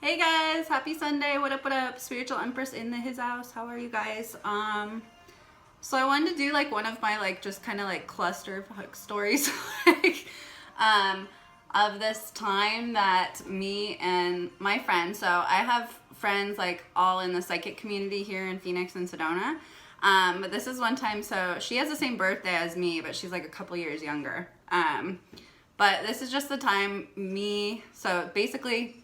Hey guys, happy Sunday. What up, what up? Spiritual Empress in his house. How are you guys? So I wanted to do like one of my like just kind of like cluster stories like of this time that me and my friends, so I have friends like all in the psychic community here in Phoenix and Sedona. But this is one time, so she has the same birthday as me, but she's like a couple years younger. But this is just the time so basically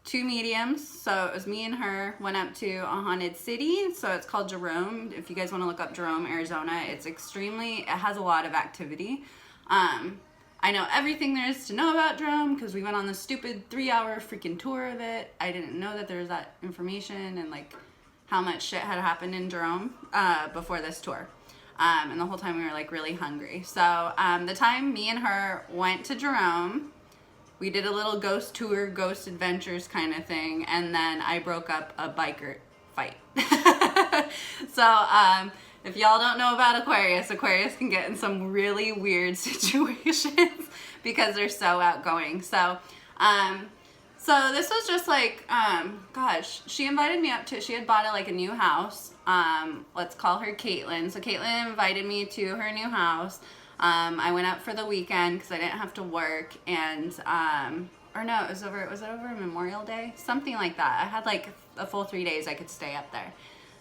two mediums, so it was me and her, went up to a haunted city, so it's called Jerome. If you guys want to look up Jerome, Arizona, it has a lot of activity. I know everything there is to know about Jerome because we went on this stupid 3-hour freaking tour of it. I didn't know that there was that information and like how much shit had happened in Jerome before this tour. And the whole time we were like really hungry. So the time me and her went to Jerome, we did a little ghost tour, ghost adventures kind of thing, and then I broke up a biker fight. So if y'all don't know about Aquarius can get in some really weird situations because they're so outgoing. So this was just like, gosh, she invited me up to, she had bought like a new house. Let's call her Caitlin. So Caitlin invited me to her new house. I went up for the weekend because I didn't have to work, and or no, was it over Memorial Day? Something like that. I had like a full 3 days I could stay up there.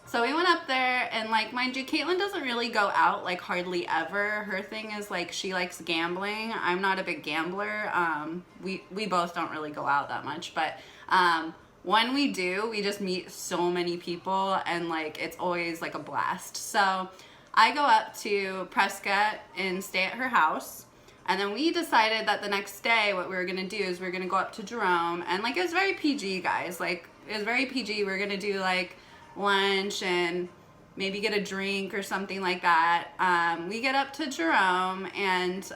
So we went up there, and like, mind you, Caitlin doesn't really go out like hardly ever. Her thing is like she likes gambling. I'm not a big gambler. We both don't really go out that much, but when we do, we just meet so many people, and like it's always like a blast. So I go up to Prescott and stay at her house. And then we decided that the next day what we were going to do is we were going to go up to Jerome. And like, it was very PG, guys. Like, it was very PG. We were going to do like lunch and maybe get a drink or something like that. We get up to Jerome, and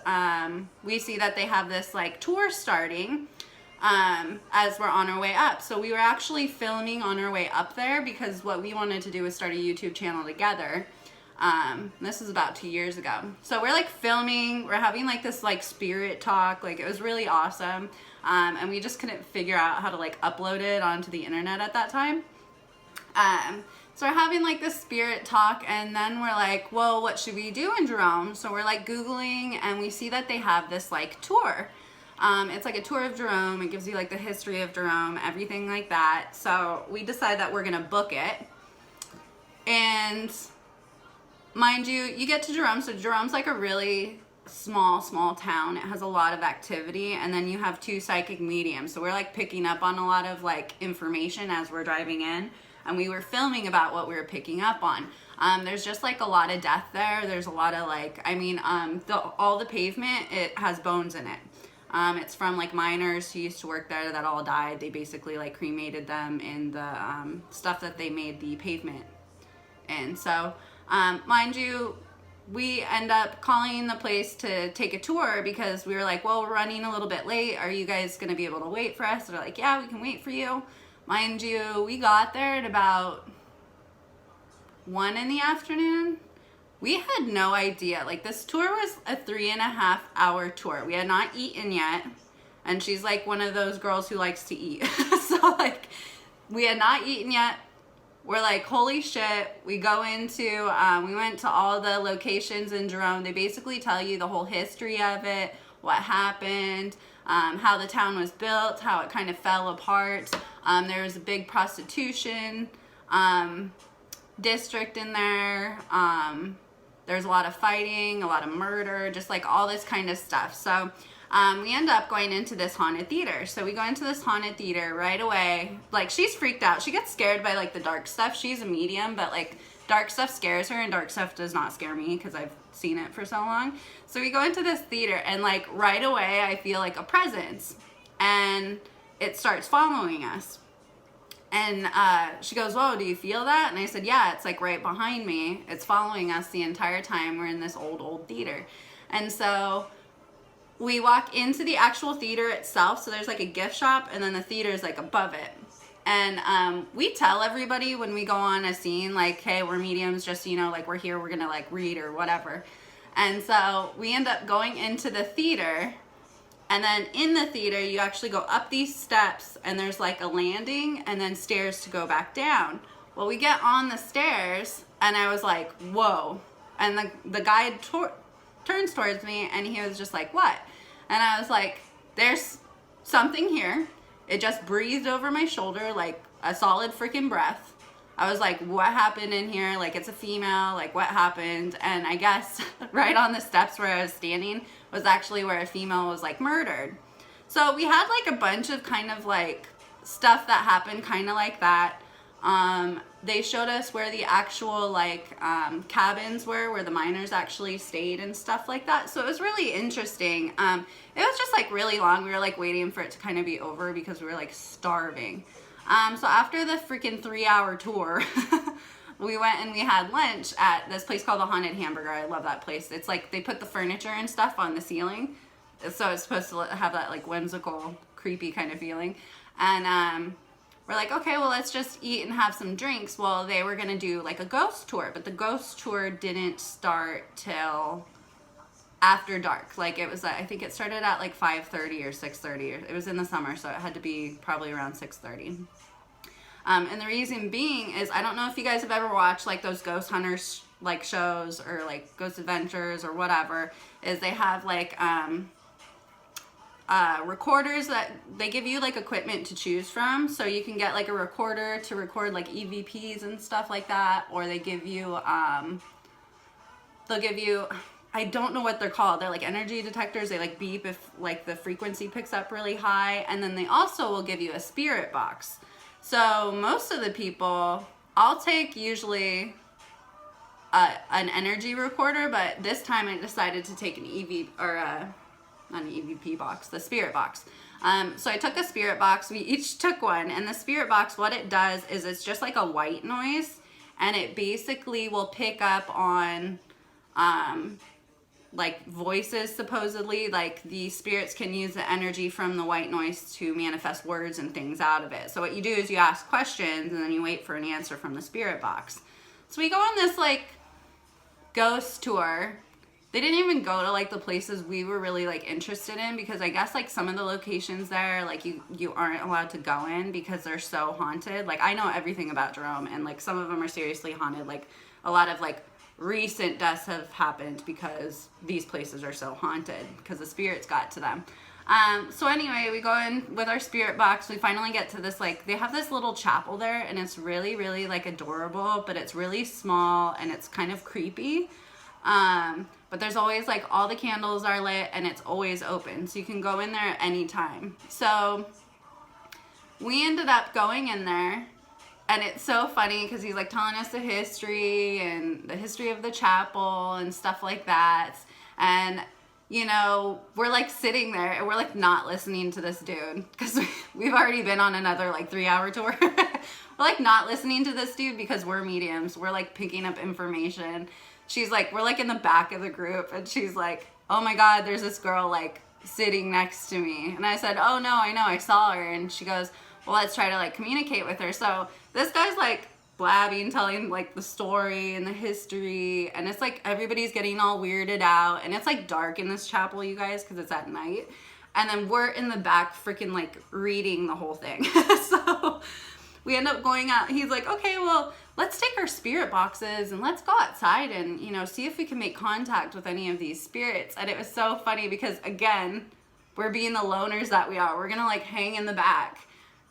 we see that they have this like tour starting as we're on our way up. So we were actually filming on our way up there because what we wanted to do was start a YouTube channel together. This is about 2 years ago. So we're like filming, we're having like this like spirit talk, like it was really awesome. And we just couldn't figure out how to like upload it onto the internet at that time. So we're having like this spirit talk, and then we're like, well, what should we do in Jerome? So we're like Googling, and we see that they have this like tour. It's like a tour of Jerome. It gives you like the history of Jerome, everything like that. So we decide that we're gonna book it. And mind you, you get to Jerome, so Jerome's like a really small town. It has a lot of activity, and then you have two psychic mediums. So we're like picking up on a lot of like information as we're driving in, and we were filming about what we were picking up on. There's just like a lot of death there. There's a lot of like, I mean, all the pavement, it has bones in it. It's from like miners who used to work there that all died. They basically like cremated them in the stuff that they made the pavement in. So mind you, we end up calling the place to take a tour because we were like, well, we're running a little bit late. Are you guys going to be able to wait for us? They're like, yeah, we can wait for you. Mind you, we got there at about 1 in the afternoon. We had no idea. Like, this tour was a 3.5-hour tour. We had not eaten yet. And she's like one of those girls who likes to eat. So like, we had not eaten yet. We're like, holy shit. We go into, we went to all the locations in Jerome. They basically tell you the whole history of it, what happened, how the town was built, how it kind of fell apart. There was a big prostitution district in there. There's a lot of fighting, a lot of murder, just like all this kind of stuff. So we end up going into this haunted theater. So we go into this haunted theater right away. Like, she's freaked out. She gets scared by like the dark stuff. She's a medium, but like dark stuff scares her, and dark stuff does not scare me because I've seen it for so long. So we go into this theater, and like right away I feel like a presence, and it starts following us. And she goes, whoa, do you feel that? And I said, yeah, it's like right behind me. It's following us the entire time we're in this old theater. And so we walk into the actual theater itself. So there's like a gift shop, and then the theater is like above it. And we tell everybody when we go on a scene, like, hey, we're mediums, just so you know, like, we're here, we're gonna like read or whatever. And so we end up going into the theater, And then in the theater, you actually go up these steps and there's like a landing and then stairs to go back down. Well, we get on the stairs and I was like, whoa. And the guide turns towards me and he was just like, what? And I was like, there's something here. It just breathed over my shoulder like a solid freaking breath. I was like, what happened in here? Like, it's a female, like what happened? And I guess right on the steps where I was standing was actually where a female was like murdered. So we had like a bunch of kind of like stuff that happened kind of like that. They showed us where the actual like cabins were, where the miners actually stayed and stuff like that. So it was really interesting. It was just like really long. We were like waiting for it to kind of be over because we were like starving. So after the freaking 3-hour tour, we went and we had lunch at this place called the Haunted Hamburger. I love that place. It's like they put the furniture and stuff on the ceiling. So it's supposed to have that like whimsical, creepy kind of feeling. And we're like, okay, well, let's just eat and have some drinks. Well, they were going to do like a ghost tour, but the ghost tour didn't start till after dark. Like it was, I think it started at like 5:30 or 6:30. It was in the summer, so it had to be probably around 6:30. And the reason being is, I don't know if you guys have ever watched like those ghost hunters like shows or like Ghost Adventures or whatever, is they have like recorders that they give you like equipment to choose from. So you can get like a recorder to record like EVPs and stuff like that, or they give you they'll give you, I don't know what they're called. They're like energy detectors. They like beep if like the frequency picks up really high. And then they also will give you a spirit box. So most of the people, I'll take usually an energy recorder, but this time I decided to take an not an EVP box, the spirit box. So I took a spirit box. We each took one, and the spirit box, what it does is it's just like a white noise, and it basically will pick up on like voices, supposedly. Like the spirits can use the energy from the white noise to manifest words and things out of it. So what you do is you ask questions and then you wait for an answer from the spirit box. So we go on this like ghost tour. They didn't even go to like the places we were really like interested in, because I guess like some of the locations there, like you aren't allowed to go in because they're so haunted. Like I know everything about Jerome, and like some of them are seriously haunted. Like a lot of like recent deaths have happened because these places are so haunted because the spirits got to them. So anyway, we go in with our spirit box. We finally get to this, like, they have this little chapel there, and it's really, really like adorable, but it's really small and it's kind of creepy. But there's always like all the candles are lit and it's always open, so you can go in there at any time. So we ended up going in there. And it's so funny because he's like telling us the history and the history of the chapel and stuff like that. And, you know, we're like sitting there and we're like not listening to this dude because we've already been on another like 3-hour tour. We're like not listening to this dude because we're mediums. We're like picking up information. She's like, we're like in the back of the group, and she's like, oh my God, there's this girl like sitting next to me. And I said, oh no, I know, I saw her. And she goes, well, let's try to like communicate with her. So this guy's like blabbing, telling like the story and the history, and it's like everybody's getting all weirded out, and it's like dark in this chapel, you guys, because it's at night. And then we're in the back freaking like reading the whole thing. So we end up going out. He's like, okay, well, let's take our spirit boxes and let's go outside and, you know, see if we can make contact with any of these spirits. And it was so funny because, again, we're being the loners that we are. We're gonna like hang in the back.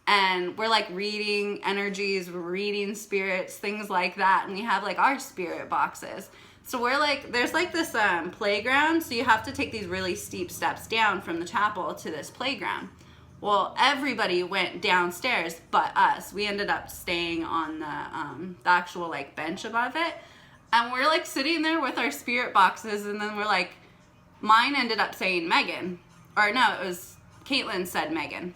And we're like reading energies, we're reading spirits, things like that. And we have like our spirit boxes. So we're like, there's like this playground. So you have to take these really steep steps down from the chapel to this playground. Well, everybody went downstairs but us. We ended up staying on the actual like bench above it. And we're like sitting there with our spirit boxes. And then we're like, mine ended up saying Megan. Or no, it was Caitlin said Megan.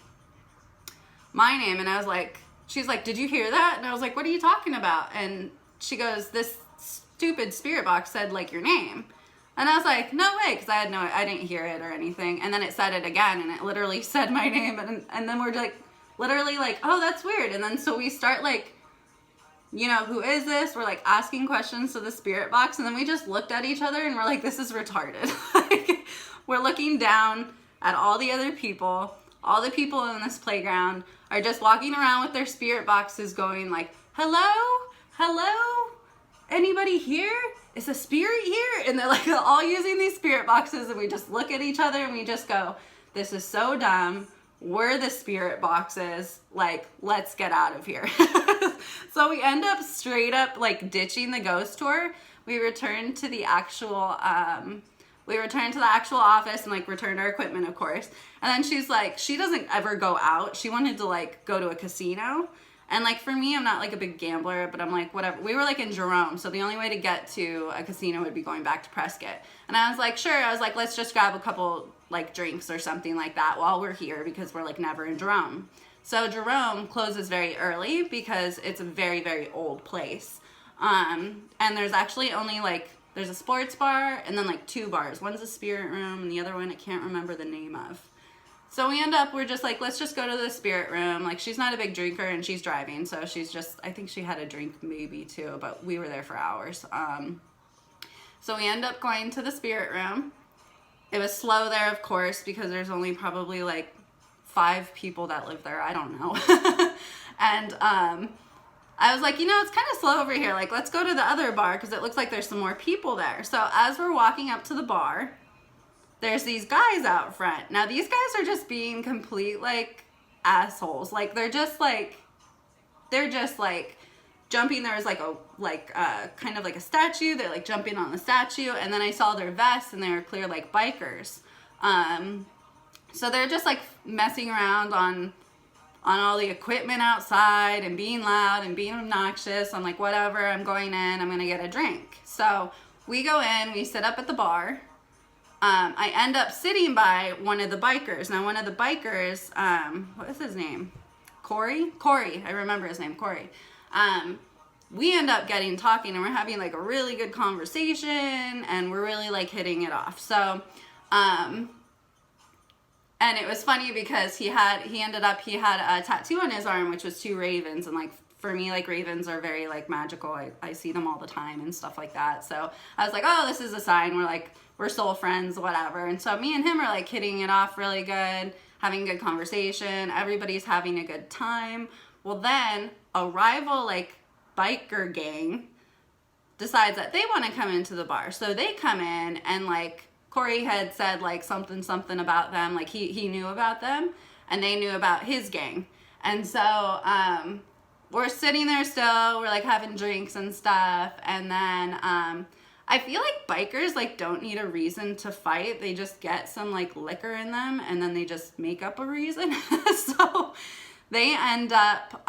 My name. And I was like, she's like, did you hear that? And I was like, what are you talking about? And she goes, this stupid spirit box said like your name. And I was like, no way, because I didn't hear it or anything. And then it said it again, and it literally said my name. And then we're like, literally like, oh, that's weird. And then so we start like, you know, who is this? We're like asking questions to the spirit box. And then we just looked at each other and we're like, this is retarded. Like, we're looking down at all the other people. All the people in this playground are just walking around with their spirit boxes going like, hello? Hello? Anybody here? Is a spirit here? And they're like all using these spirit boxes, and we just look at each other and we just go, this is so dumb. We're the spirit boxes. Like, let's get out of here. So we end up straight up like ditching the ghost tour. We returned to the actual office and like returned our equipment, of course. And then she's like, she doesn't ever go out. She wanted to like go to a casino. And like for me, I'm not like a big gambler, but I'm like, whatever. We were like in Jerome, so the only way to get to a casino would be going back to Prescott. And I was like, sure. I was like, let's just grab a couple like drinks or something like that while we're here, because we're like never in Jerome. So Jerome closes very early because it's a very, very old place. And there's actually only like, there's a sports bar and then like 2 bars. One's a spirit room and the other one I can't remember the name of. So we're just like, let's just go to the spirit room. Like, she's not a big drinker and she's driving, so she's just, I think she had a drink maybe too, but we were there for hours. So we end up going to the spirit room. It was slow there, of course, because there's only probably like 5 people that live there. I don't know. And I was like, you know, it's kind of slow over here. Like, let's go to the other bar because it looks like there's some more people there. So as we're walking up to the bar, there's these guys out front. Now, these guys are just being complete, like, assholes. Like, they're just like jumping. There was like a kind of like a statue. They're like jumping on the statue. And then I saw their vests and they were clear like bikers. So they're just like messing around on all the equipment outside and being loud and being obnoxious. I'm like, whatever, I'm going in, I'm going to get a drink. So we go in, we sit up at the bar. I end up sitting by one of the bikers. Now, one of the bikers, what is his name? Corey, I remember his name, Corey. We end up talking and we're having like a really good conversation and we're really like hitting it off. So, and it was funny because he had a tattoo on his arm, which was 2 ravens. And like, for me, like ravens are very like magical. I see them all the time and stuff like that. So I was like, oh, this is a sign. We're soul friends, whatever. And so me and him are like hitting it off really good, having good conversation. Everybody's having a good time. Well, then a rival like biker gang decides that they want to come into the bar. So they come in and like Corey had said like something about them. Like he knew about them and they knew about his gang. And so we're sitting there still, we're like having drinks and stuff. And then I feel like bikers like don't need a reason to fight. They just get some like liquor in them and then they just make up a reason. So they end up,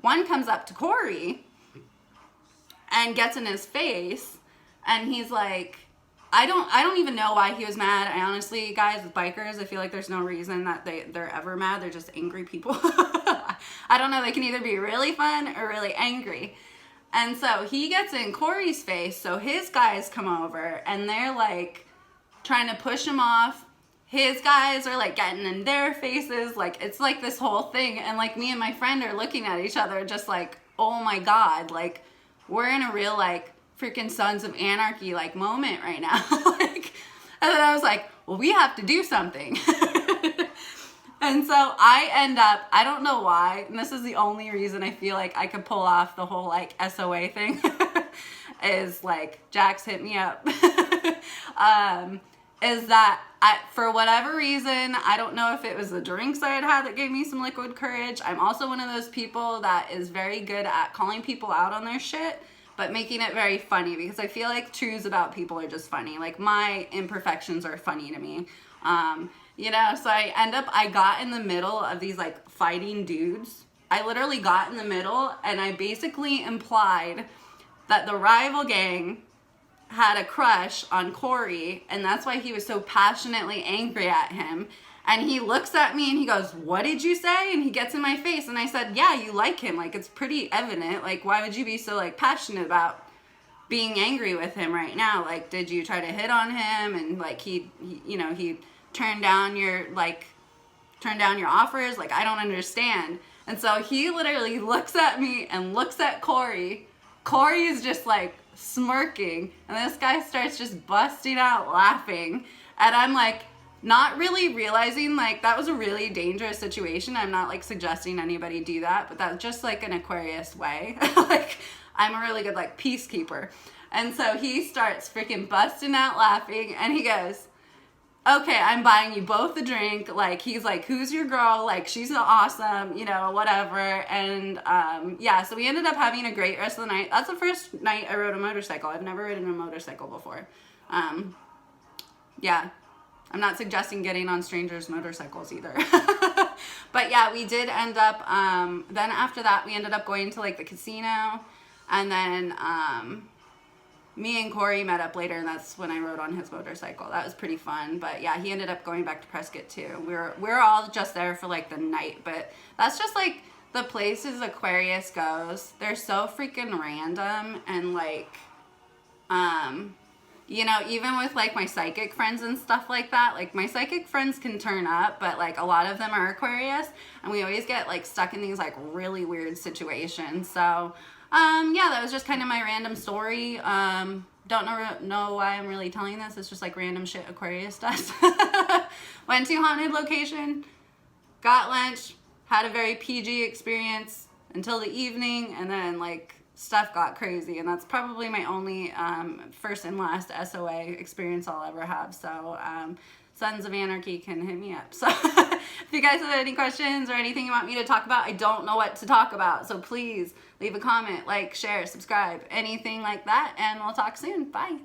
one comes up to Corey and gets in his face and he's like, I don't even know why he was mad. I honestly, guys, with bikers, I feel like there's no reason that they're ever mad. They're just angry people. I don't know. They can either be really fun or really angry. And so he gets in Corey's face. So his guys come over and they're like trying to push him off. His guys are like getting in their faces. Like, it's like this whole thing. And like me and my friend are looking at each other just like, oh my God, like we're in a real like freaking Sons of Anarchy like moment right now. Like, and then I was like, well, we have to do something. And so I end up, I don't know why, and this is the only reason I feel like I could pull off the whole like SOA thing, is like, Jax hit me up, is that for whatever reason, I don't know if it was the drinks I had that gave me some liquid courage. I'm also one of those people that is very good at calling people out on their shit, but making it very funny, because I feel like truths about people are just funny. Like, my imperfections are funny to me. You know, so I got in the middle of these like fighting dudes. I literally got in the middle and I basically implied that the rival gang had a crush on Corey and that's why he was so passionately angry at him. And he looks at me and he goes, what did you say? And he gets in my face and I said, yeah, you like him. Like, it's pretty evident. Like, why would you be so like passionate about being angry with him right now? Like, did you try to hit on him? And like, he turn down your offers. Like, I don't understand. And so he literally looks at me and looks at Corey. Corey is just like smirking and this guy starts just busting out laughing and I'm like, not really realizing like that was a really dangerous situation. I'm not like suggesting anybody do that, but that's just like an Aquarius way. Like I'm a really good like peacekeeper. And so he starts freaking busting out laughing and he goes, okay, I'm buying you both a drink. Like, he's like, who's your girl? Like, she's awesome, you know, whatever. And yeah, so we ended up having a great rest of the night. That's the first night I rode a motorcycle. I've never ridden a motorcycle before. Yeah, I'm not suggesting getting on strangers' motorcycles either. But yeah, we did end up, then after that, we ended up going to like the casino. And then me and Corey met up later, and that's when I rode on his motorcycle. That was pretty fun. But yeah, he ended up going back to Prescott too. We're all just there for like the night, but that's just like the places Aquarius goes. They're so freaking random, and like, you know, even with like my psychic friends and stuff like that, like my psychic friends can turn up, but like a lot of them are Aquarius, and we always get like stuck in these like really weird situations. So yeah, that was just kind of my random story. Don't know why I'm really telling this. It's just like random shit Aquarius does. Went to haunted location, got lunch, had a very PG experience until the evening, and then like stuff got crazy, and that's probably my only first and last SOA experience I'll ever have. So Sons of Anarchy can hit me up. So if you guys have any questions or anything you want me to talk about, I don't know what to talk about. So please leave a comment, like, share, subscribe, anything like that, and we'll talk soon. Bye.